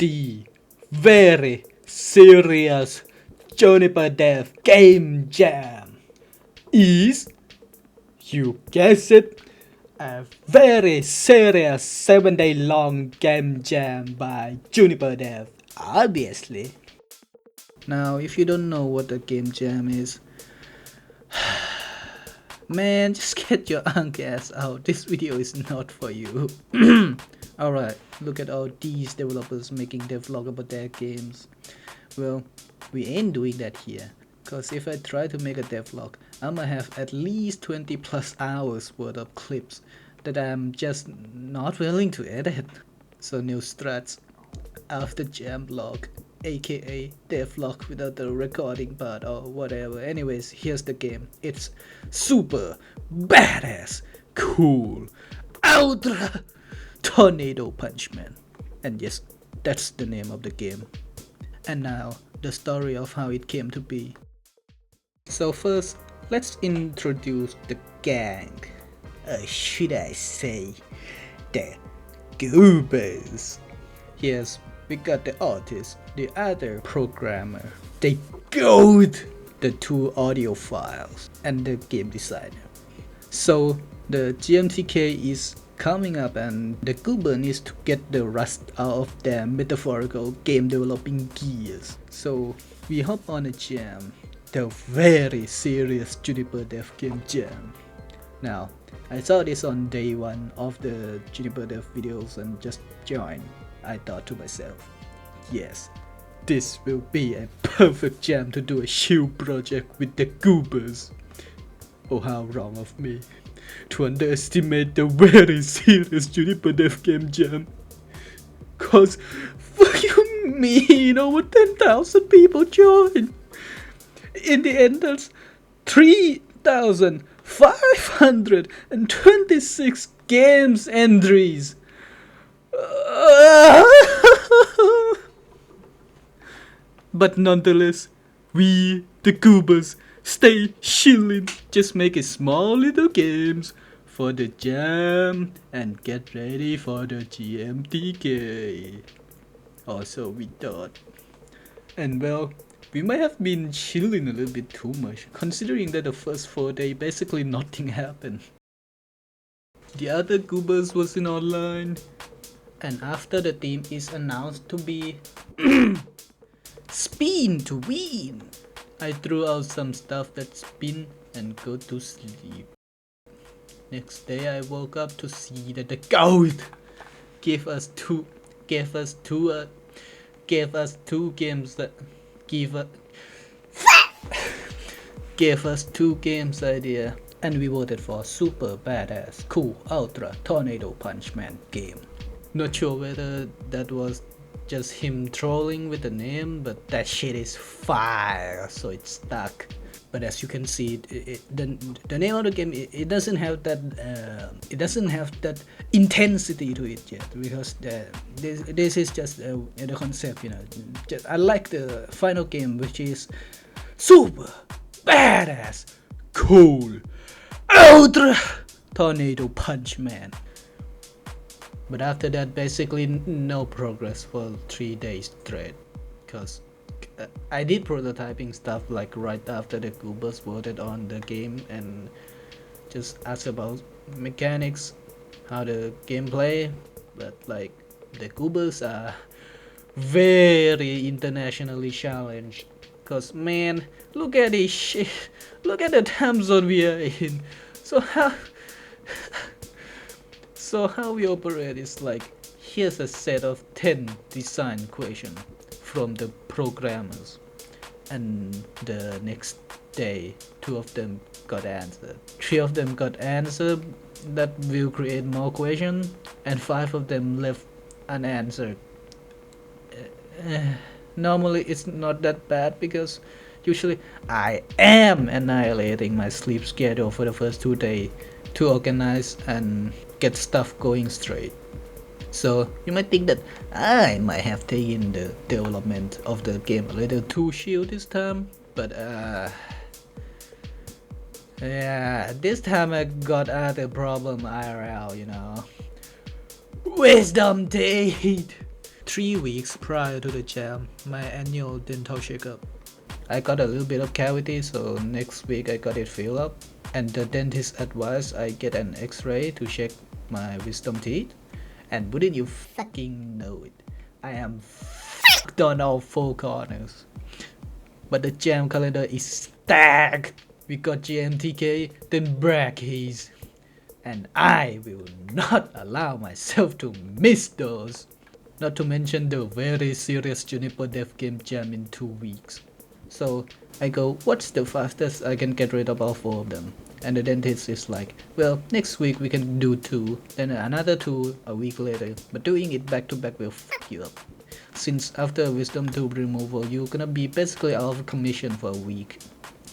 the very serious Juniper Dev Game Jam is, you guessed it, a very serious 7-day long game jam by Juniper Dev, obviously. Now, if you don't know what a game jam is, man, just get your ass out. This video is not for you. Alright, look at all these developers making devlog about their games. Well, we ain't doing that here. Cause if I try to make a devlog, I'ma have at least 20 plus hours worth of clips that I'm just not willing to edit. So no struts after jam vlog, aka devlog without the recording part or whatever. Anyways, here's the game. It's super badass cool ultra tornado punch man. And yes, that's the name of the game. And now the story of how it came to be. So first, let's introduce the gang. Should I say the goobers? Yes, we got the artist, the other programmer, the goat, the 2 audio files, and the game designer. So the GMTK is coming up and the goober needs to get the rust out of their metaphorical game developing gears. So we hop on a jam, the very serious Juniper Dev Game Jam. Now, I saw this on day 1 of the Juniper Dev videos and just joined. I thought to myself, yes, this will be a perfect jam to do a shield project with the goobers. Oh, how wrong of me to underestimate the very serious Juniper Dev Game Jam. Cause fuck you mean over 10,000 people joined. In the end, that's 3,526 games entries. But nonetheless, we, the goobers, stay chillin', just make small little games for the jam and get ready for the GMTK. Also, we thought. And well, we might have been chilling a little bit too much, considering that the first 4 days basically nothing happened. The other goobers wasn't online, and after the team is announced to be spin to win, I threw out some stuff that spin and go to sleep. Next day I woke up to see that the goat gave us two games that gave us 2 games idea, and we voted for super badass cool ultra tornado punch man game. Not sure whether that was just him trolling with the name, but that shit is fire, so it stuck. But as you can see, the name of the game, it doesn't have that intensity to it yet, because this is just the concept, you know. I like the final game, which is super badass cool ultra tornado punch man. But after that, basically no progress for 3 days straight, because I did prototyping stuff like right after the goobers voted on the game and just asked about mechanics, how the gameplay, but like the goobers are very internationally challenged, cause man, look at this shit, look at the time zone we are in. So how we operate is like, here's a set of 10 design questions from the programmers, and the next day 2 of them got answered, 3 of them got answered that will create more questions, and 5 of them left unanswered. Normally it's not that bad, because usually I am annihilating my sleep schedule for the first 2 days to organize and get stuff going straight. So you might think that I might have taken the development of the game a little too chill this time, but yeah, this time I got other problem IRL, you know. Wisdom teeth. 3 weeks prior to the jam, my annual dental checkup. I got a little bit of cavity, so next week I got it filled up, and the dentist advised I get an x-ray to check my wisdom teeth, and wouldn't you fucking know it, I am fucked on all 4 corners. But the jam calendar is stacked. We got GMTK, then brackets, and I will not allow myself to miss those. Not to mention the very serious Juniper Dev Game Jam in 2 weeks. So I go, what's the fastest I can get rid of all 4 of them? And the dentist is like, well, next week we can do 2, then another 2 a week later, but doing it back to back will fuck you up. Since after wisdom tooth removal, you're gonna be basically out of commission for a week.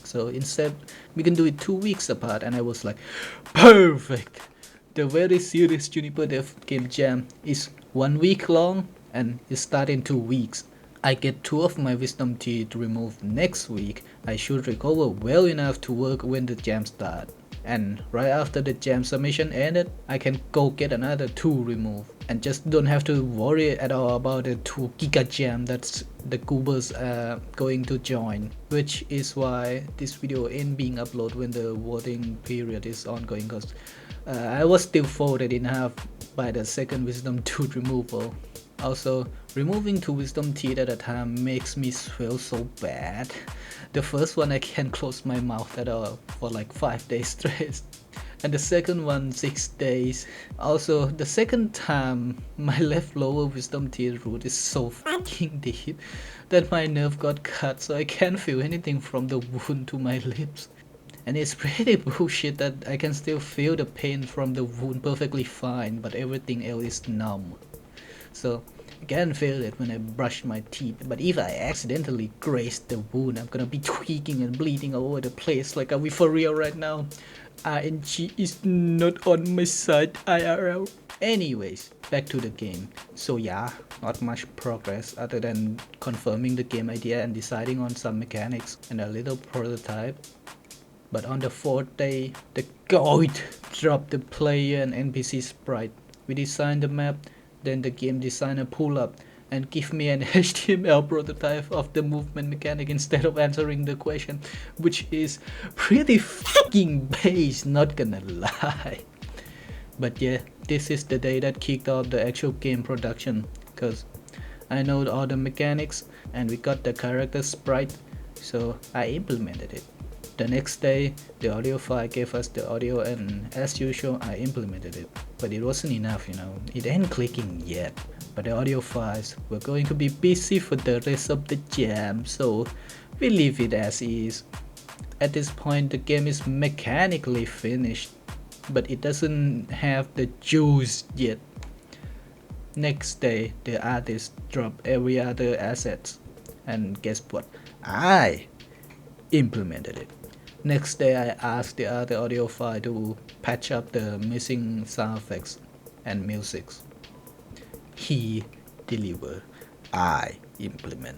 So instead, we can do it 2 weeks apart, and I was like, perfect! The very serious Juniper Dev Game Jam is 1 week long, and it starts in 2 weeks. I get 2 of my wisdom teeth removed next week. I should recover well enough to work when the jam starts. And right after the jam submission ended, I can go get another 2 removed. And just don't have to worry at all about the 2 giga jam that's the goobers are going to join. Which is why this video ain't being uploaded when the voting period is ongoing, because I was still folded in half by the second wisdom tooth removal. Also, removing 2 wisdom teeth at a time makes me swell so bad. The first one I can't close my mouth at all for like 5 days straight. And the second one 6 days. Also, the second time my left lower wisdom teeth root is so fucking deep that my nerve got cut, so I can't feel anything from the wound to my lips. And it's pretty bullshit that I can still feel the pain from the wound perfectly fine, but everything else is numb. So I can feel it when I brush my teeth, but if I accidentally graze the wound, I'm gonna be tweaking and bleeding all over the place. Like, are we for real right now? RNG is not on my side, IRL. Anyways, back to the game. So yeah, not much progress other than confirming the game idea and deciding on some mechanics and a little prototype. But on the 4th day, the GOAT dropped the player and NPC sprite. We designed the map, then the game designer pull up and give me an HTML prototype of the movement mechanic instead of answering the question, which is pretty fucking base, not gonna lie. But yeah, this is the day that kicked off the actual game production, cause I know all the mechanics and we got the character sprite, so I implemented it. The next day, the audio file gave us the audio, and as usual, I implemented it. But it wasn't enough, you know, it ain't clicking yet. But the audio files were going to be busy for the rest of the jam, so we leave it as is. At this point, the game is mechanically finished, but it doesn't have the juice yet. Next day, the artist dropped every other asset, and guess what? I implemented it. Next day, I asked the other audio file to patch up the missing sound effects and musics. He delivered, I implement.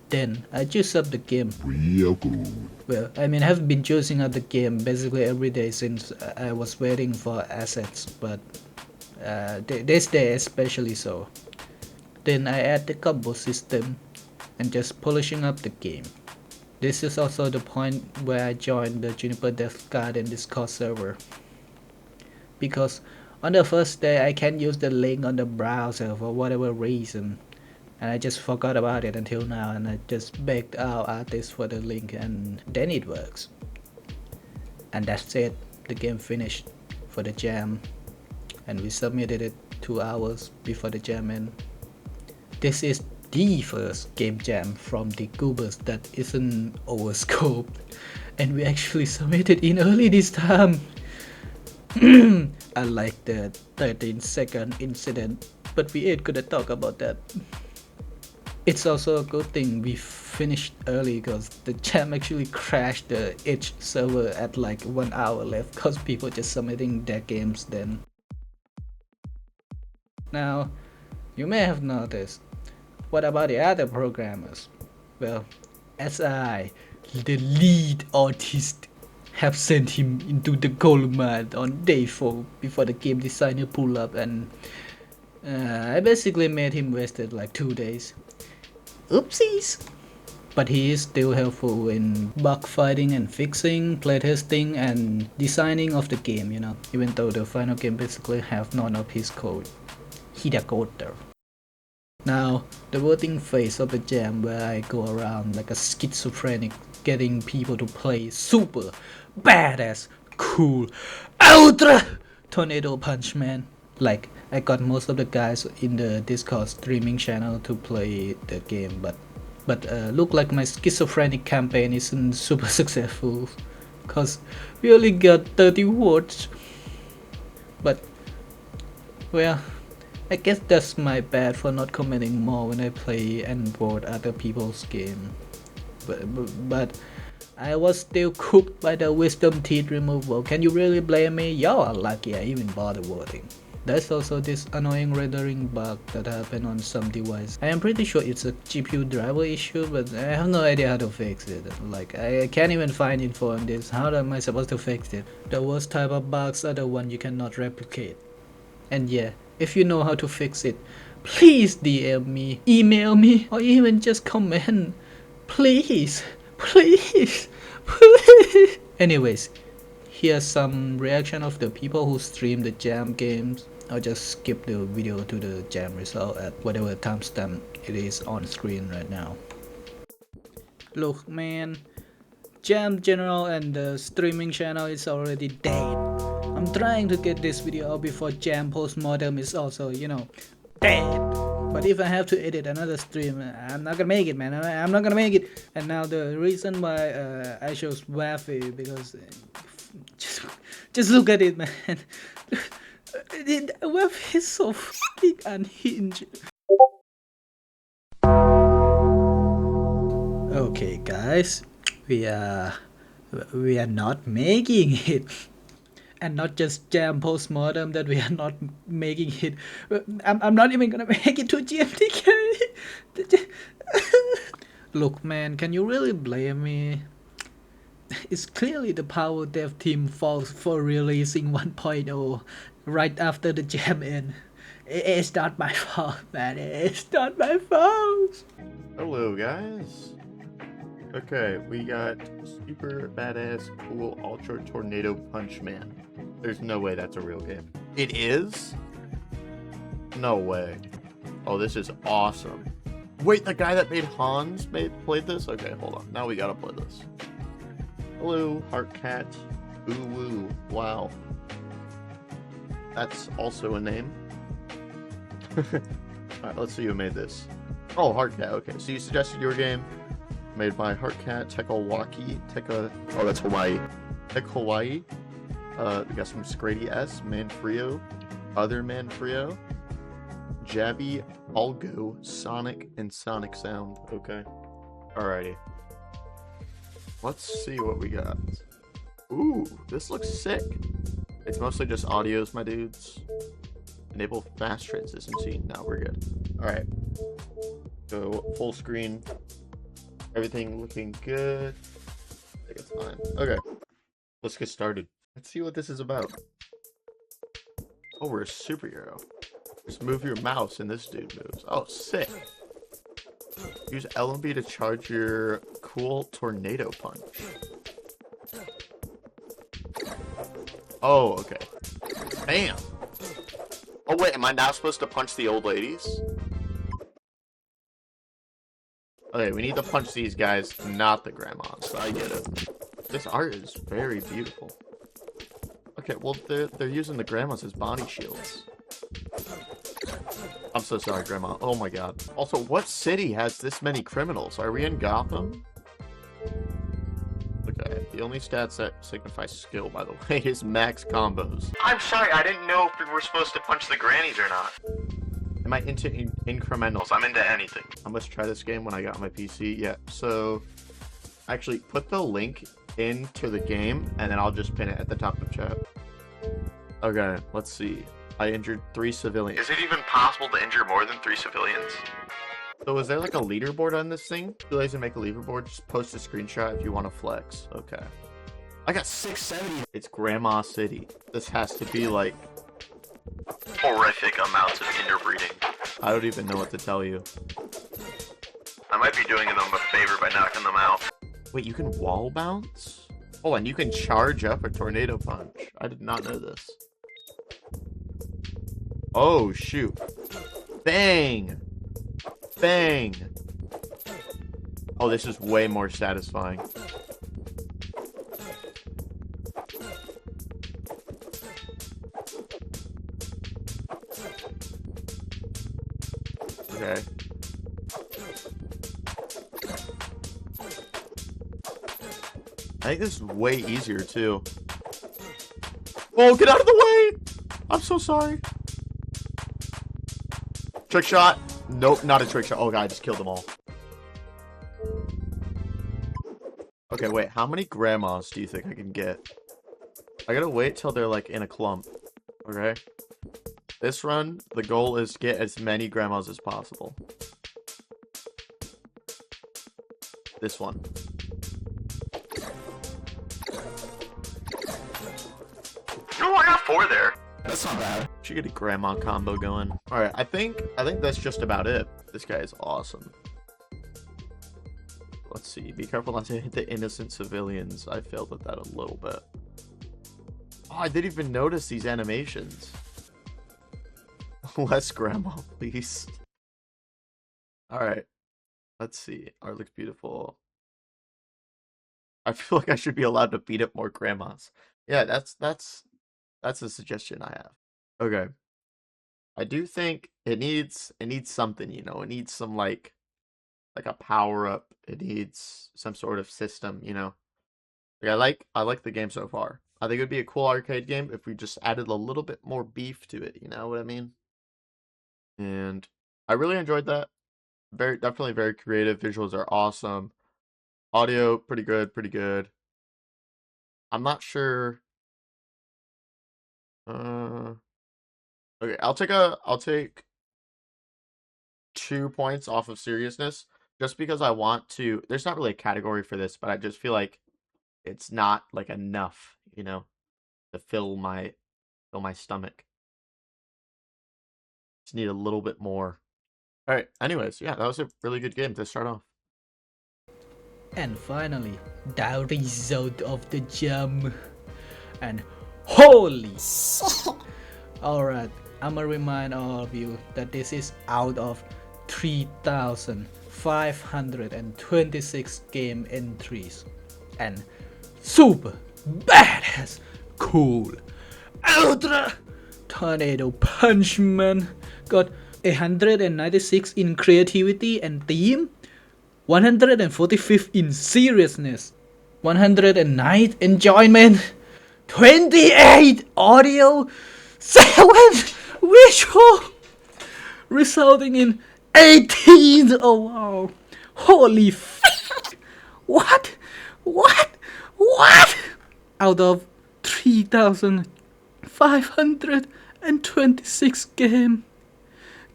Then I juiced up the game real good. Well, I mean, I've been juicing up the game basically every day since I was waiting for assets, but this day especially so. Then I add the combo system and just polishing up the game. This is also the point where I joined the Juniper Dev Garden Discord server. Because on the first day I can't use the link on the browser for whatever reason. And I just forgot about it until now, and I just begged our artist for the link, and then it works. And that's it, the game finished for the jam. And we submitted it 2 hours before the jam end. This is the first game jam from the goobers that isn't overscoped, and we actually submitted in early this time. Unlike the 13-second incident, but we ain't gonna talk about that. It's also a good thing we finished early, because the jam actually crashed the Edge server at like 1 hour left, because people just submitting their games then. Now, you may have noticed, what about the other programmers? Well, as I, the lead artist, have sent him into the coal mine on day 4 before the game designer pull up, and I basically made him wasted like 2 days. Oopsies! But he is still helpful in bug fighting and fixing, playtesting and designing of the game, you know, even though the final game basically have none of his code. He the coder. Now, the voting phase of the jam where I go around like a schizophrenic getting people to play super badass cool ultra tornado punch man. Like, I got most of the guys in the Discord streaming channel to play the game, but look like my schizophrenic campaign isn't super successful, cause we only got 30 votes. But well, I guess that's my bad for not commenting more when I play and vote other people's game. But I was still cooked by the wisdom teeth removal. Can you really blame me? Y'all are lucky I even bother voting. There's also this annoying rendering bug that happened on some device. I am pretty sure it's a GPU driver issue, but I have no idea how to fix it. Like, I can't even find info on this. How am I supposed to fix it? The worst type of bugs are the one you cannot replicate. And yeah, if you know how to fix it, please DM me, email me, or even just comment. Please, please, please. Anyways, here's some reaction of the people who stream the jam games. I'll just skip the video to the jam result at whatever timestamp it is on screen right now. Look man, Jam General and the streaming channel is already dead. I'm trying to get this video out before Jam Postmortem is also, you know, dead. But if I have to edit another stream, I'm not gonna make it, man. I'm not gonna make it. And now the reason why I chose waffi, because just look at it, man. Waffi is so fucking unhinged. Okay, guys, we are not making it. And not just Jam Postmortem that we are not making it. I'm not even gonna make it to GMTK. Look man, can you really blame me? It's clearly the Power Dev team fault for releasing 1.0 right after the jam end. It's not my fault, man. It's not my fault. Hello guys. Okay, we got super badass cool ultra tornado punch man. There's no way that's a real game. It is? No way. Oh, this is awesome. Wait, the guy that made Hans played this? Okay, hold on. Now we gotta play this. Hello, Heartcat. Ooh woo. Wow. That's also a name. Alright, let's see who made this. Oh, Heartcat. Okay, so you suggested your game. Made by Heartcat, oh, that's Hawaii. Tech Hawaii. We got some Scrady S, Manfrio, Other Manfrio, Jabby, Algo, Sonic, and Sonic Sound. Okay. Alrighty. Let's see what we got. Ooh, this looks sick. It's mostly just audios, my dudes. Enable fast transition scene. Now we're good. Alright. Go full screen. Everything looking good. Take its time. Okay. Let's get started. Let's see what this is about. Oh, we're a superhero. Just move your mouse and this dude moves. Oh, sick. Use LMB to charge your cool tornado punch. Oh, okay. Bam! Oh wait, am I now supposed to punch the old ladies? Okay, we need to punch these guys, not the grandmas. I get it. This art is very beautiful. Okay, well, they're using the grandmas as body shields. I'm so sorry, Grandma. Oh my god. Also, what city has this many criminals? Are we in Gotham? Okay, the only stats that signify skill, by the way, is max combos. I'm sorry, I didn't know if we were supposed to punch the grannies or not. Am I into incrementals? I'm into anything. I must try this game when I got my PC. Yeah, so actually put the link into the game and then I'll just pin it at the top of the chat. Okay, let's see. I injured 3 civilians. Is it even possible to injure more than 3 civilians? So is there like a leaderboard on this thing? If you guys make a leaderboard, just post a screenshot if you want to flex. Okay. I got 670. It's Grandma City. This has to be like horrific amounts of interbreeding. I don't even know what to tell you. I might be doing them a favor by knocking them out. Wait, you can wall bounce? Oh, and you can charge up a tornado punch. I did not know this. Oh, shoot. Bang! Bang! Oh, this is way more satisfying. Okay. I think this is way easier, too. Oh, get out of the way! I'm so sorry. Trick shot. Nope, not a trick shot. Oh, God, I just killed them all. Okay, wait. How many grandmas do you think I can get? I gotta wait till they're, like, in a clump. Okay? This run, the goal is to get as many grandmas as possible. This one. Oh, I got 4 there. That's not bad. Should get a grandma combo going. Alright, I think that's just about it. This guy is awesome. Let's see. Be careful not to hit the innocent civilians. I failed at that a little bit. Oh, I didn't even notice these animations. Less grandma, please. Alright. Let's see. Art looks beautiful. I feel like I should be allowed to beat up more grandmas. Yeah, that's a suggestion I have. Okay. I do think it needs something, you know. It needs some like a power up. It needs some sort of system, you know. Like I like the game so far. I think it would be a cool arcade game if we just added a little bit more beef to it, you know what I mean? And I really enjoyed that. Definitely very creative. Visuals are awesome. Audio pretty good, pretty good. I'm not sure. Okay, I'll take 2 points off of seriousness just because I want to. There's not really a category for this, but I just feel like it's not like enough, you know, to fill my stomach. Just need a little bit more. All right. Anyways, yeah, that was a really good game to start off. And finally, the result of the jam. And holy alright, I'ma remind all of you that this is out of 3,526 game entries. And super badass cool ultra tornado punch, man. Got 196 in creativity and theme, 145th in seriousness, 109th enjoyment, 28 audio, 7 visual, resulting in 18. Oh wow, holy f***. What out of 3,526 game,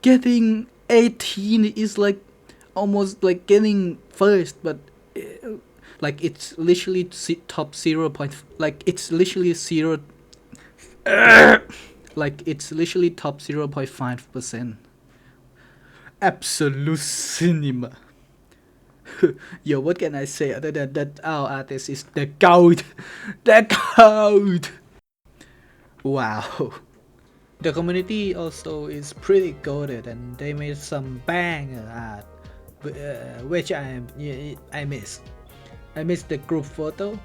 getting 18 is like almost like getting first, but like it's literally top 0. Like it's literally 0. Like it's literally top 0.5%. Absolute cinema. Yo, what can I say other than that our artist is the GOAT. The GOAT. Wow. The community also is pretty goated, and they made some banger art, which I miss. I miss the group photo.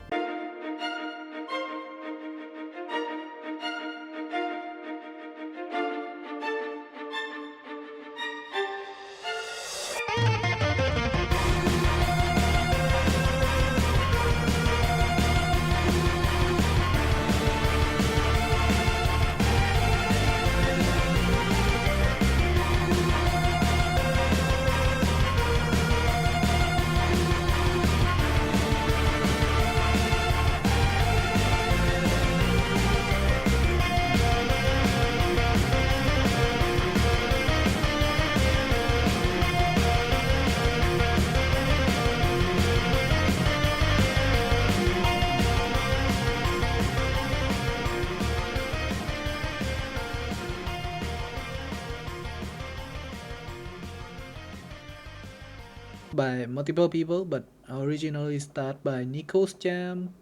by multiple people, but originally started by Nico's Jam,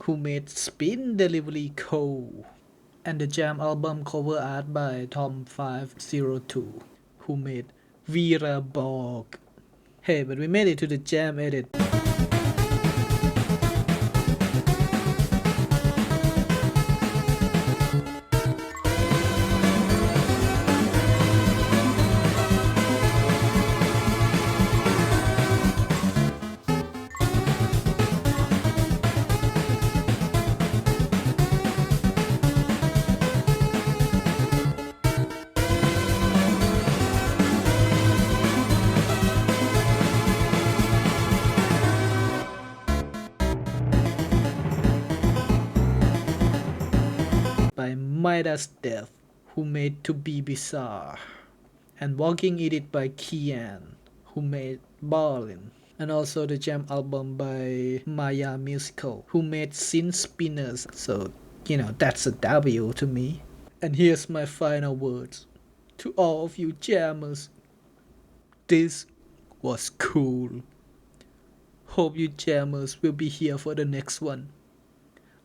who made Spin Delivery Co. And the Jam album cover art by Tom502, who made Vera Borg. Hey, but we made it to the Jam edit. By Midas Death, who made To Be Bizarre, and Walking Edit by Keyaan, who made Ballin', and also the Jam album by Maya Musical, who made Sin Spinners. So, that's a W to me. And here's my final words to all of you jammers. This was cool. Hope you jammers will be here for the next one.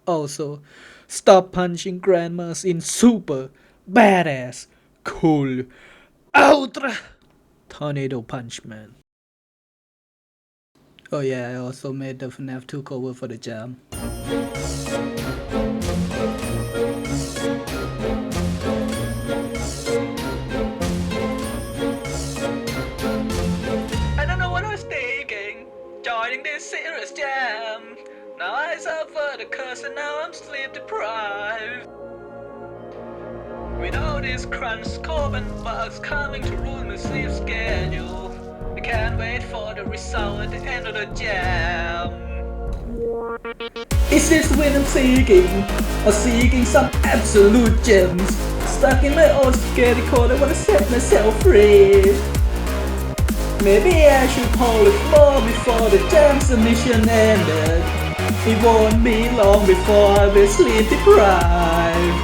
Also, stop punching grandmas in super badass cool ultra tornado punch, man. Oh yeah, I also made the FNAF 2 cover for the Jam. I don't know what I was thinking, joining this serious jam. Now I suffer the curse and now I'm sleep deprived. With all these crunch, cold and bugs coming to ruin my sleep schedule, I can't wait for the result at the end of the jam. Is this when I'm seeking, or seeking some absolute gems? Stuck in my old scary code, I wanna set myself free. Maybe I should polish more before the jam submission ended. It won't be long before I'll be sleep deprived.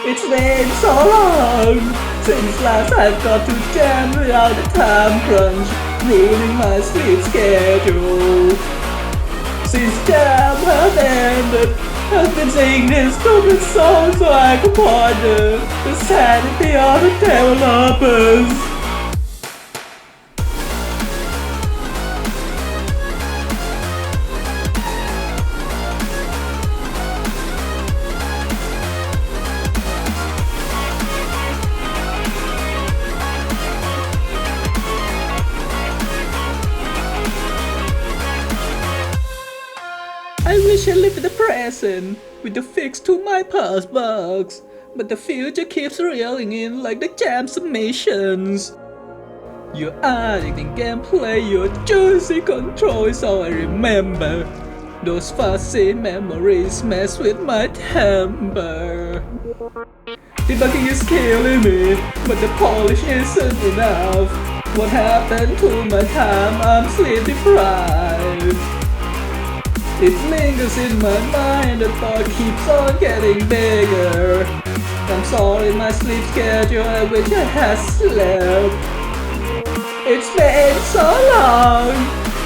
It's been so long since last I've got to jam without a time crunch, ruining my sleep schedule. Since jam has ended, I've been singing this stupid song so I can ponder the sanity of the developers. I wish I lived in the present with the fix to my past bugs, but the future keeps reeling in like the jam submissions. Your addicting gameplay, your juicy control is all I remember. Those fuzzy memories mess with my temper. Debugging is killing me, but the polish isn't enough. What happened to my time? I'm sleep deprived. It lingers in my mind, the thought keeps on getting bigger. I'm sorry, my sleep schedule, I wish I had slept. It's been so long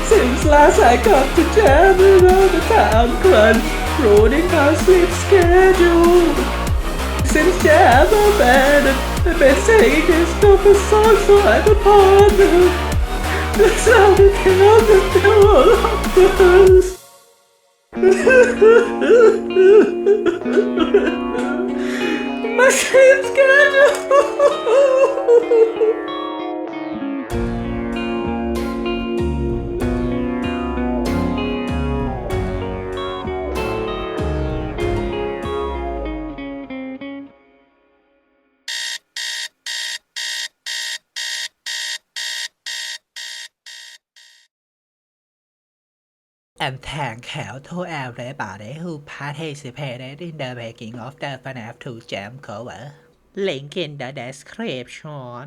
since last I got to jam around the time crunch, ruining my sleep schedule. Since jam abandoned, I've been singing this stupid song so I could ponder the sound of the developers. My sleep schedule. And thank you to everybody who participated in the making of the FNAF 2 Jam cover. Link in the description.